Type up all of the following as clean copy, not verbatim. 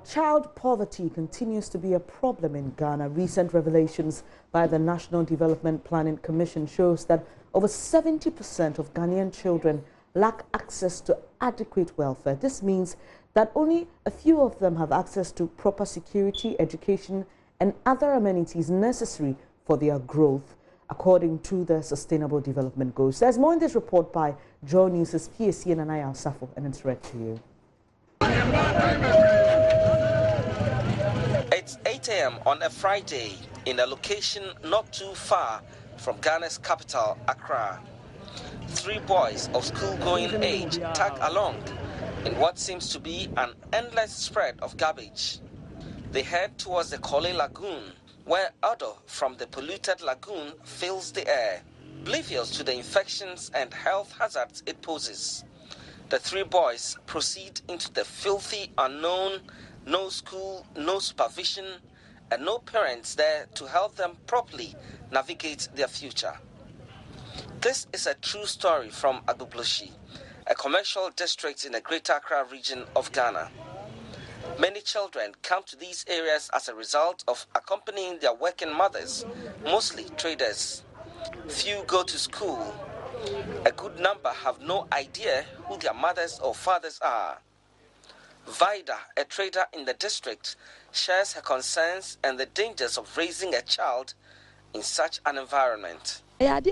Child poverty continues to be a problem in Ghana. Recent revelations by the National Development Planning Commission shows that over 70% of Ghanaian children lack access to adequate welfare. This means that only a few of them have access to proper security, education, and other amenities necessary for their growth, according to the Sustainable Development Goals. There's more in this report by JoyNews' PSC and Anaya Safo, and it's read to you. It's 8 a.m. on a Friday in a location not too far from Ghana's capital, Accra. 3 boys of school-going age tag along in what seems to be an endless spread of garbage. They head towards the Kole Lagoon, where odor from the polluted lagoon fills the air, oblivious to the infections and health hazards it poses. The 3 boys proceed into the filthy unknown. No school, no supervision, and no parents there to help them properly navigate their future. This is a true story from Agbubloshi, a commercial district in the Greater Accra region of Ghana. Many children come to these areas as a result of accompanying their working mothers, mostly traders. Few go to school. A good number have no idea who their mothers or fathers are. Vida, a trader in the district, shares her concerns and the dangers of raising a child in such an environment. It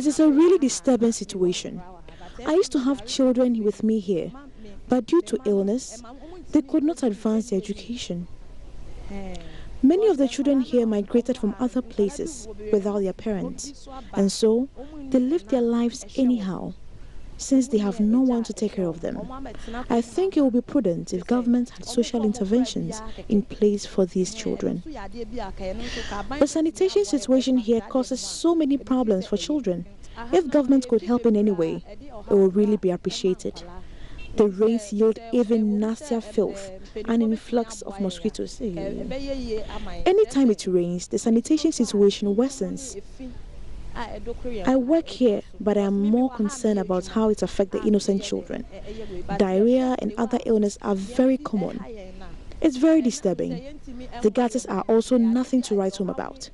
is a really disturbing situation. I used to have children with me here, but due to illness, they could not advance their education. Many of the children here migrated from other places without their parents, and so they live their lives anyhow, since they have no one to take care of them. I think it would be prudent if government had social interventions in place for these children. The sanitation situation here causes so many problems for children. If government could help in any way, it would really be appreciated. The rains yield even nastier filth and an influx of mosquitoes. Anytime it rains, the sanitation situation worsens. I work here, but I am more concerned about how it affects the innocent children. Diarrhea and other illnesses are very common. It's very disturbing. The gutters are also nothing to write home about.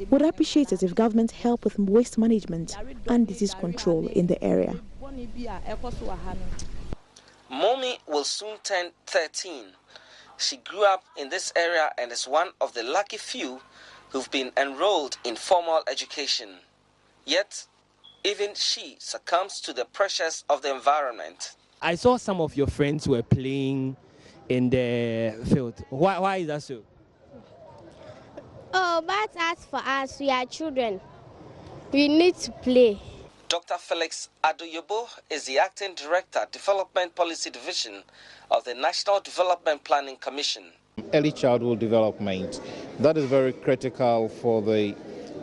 Would appreciate it if government help with waste management and disease control in the area. Mommy will soon turn 13. She grew up in this area and is one of the lucky few who've been enrolled in formal education. Yet, even she succumbs to the pressures of the environment. I saw some of your friends were playing in the field. Why is that so? Oh, but as for us, we are children. We need to play. Dr. Felix Adoyobo is the Acting Director, Development Policy Division of the National Development Planning Commission. Early childhood development, that is very critical for the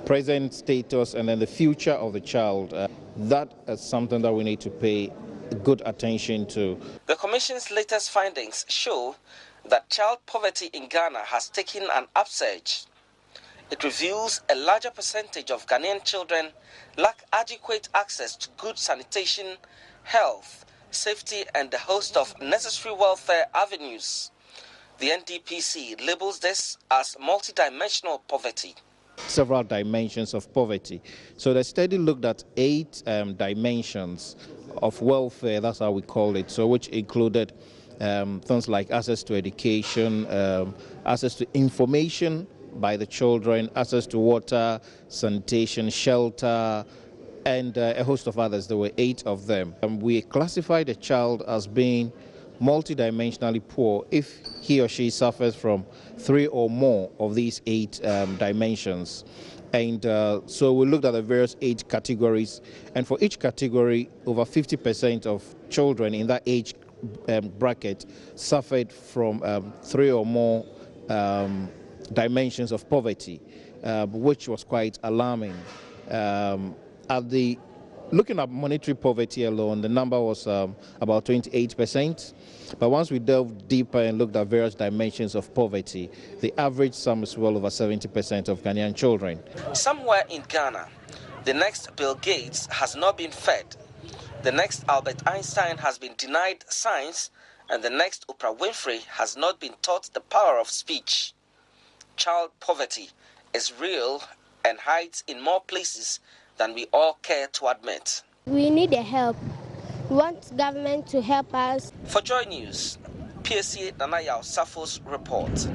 present status and then the future of the child. That is something that we need to pay good attention to. The Commission's latest findings show that child poverty in Ghana has taken an upsurge. It reveals a larger percentage of Ghanaian children lack adequate access to good sanitation, health, safety, and a host of necessary welfare avenues. The NDPC labels this as multidimensional poverty. Several dimensions of poverty. So the study looked at 8 dimensions of welfare, that's how we call it, so which included things like access to education, access to information by the children, access to water, sanitation, shelter, and a host of others. There were 8 of them. We classified a child as being multidimensionally poor if he or she suffers from 3 or more of these 8 dimensions. And so we looked at the various 8 categories, and for each category, over 50% of children in that age bracket suffered from 3 or more dimensions of poverty, which was quite alarming. Looking at monetary poverty alone, the number was about 28%. But once we delved deeper and looked at various dimensions of poverty, the average sum is well over 70% of Ghanaian children. Somewhere in Ghana, the next Bill Gates has not been fed. The next Albert Einstein has been denied science, and the next Oprah Winfrey has not been taught the power of speech. Child poverty is real and hides in more places than we all care to admit. We need the help. We want government to help us. For Joy News, PSC Nanayao Safo's report.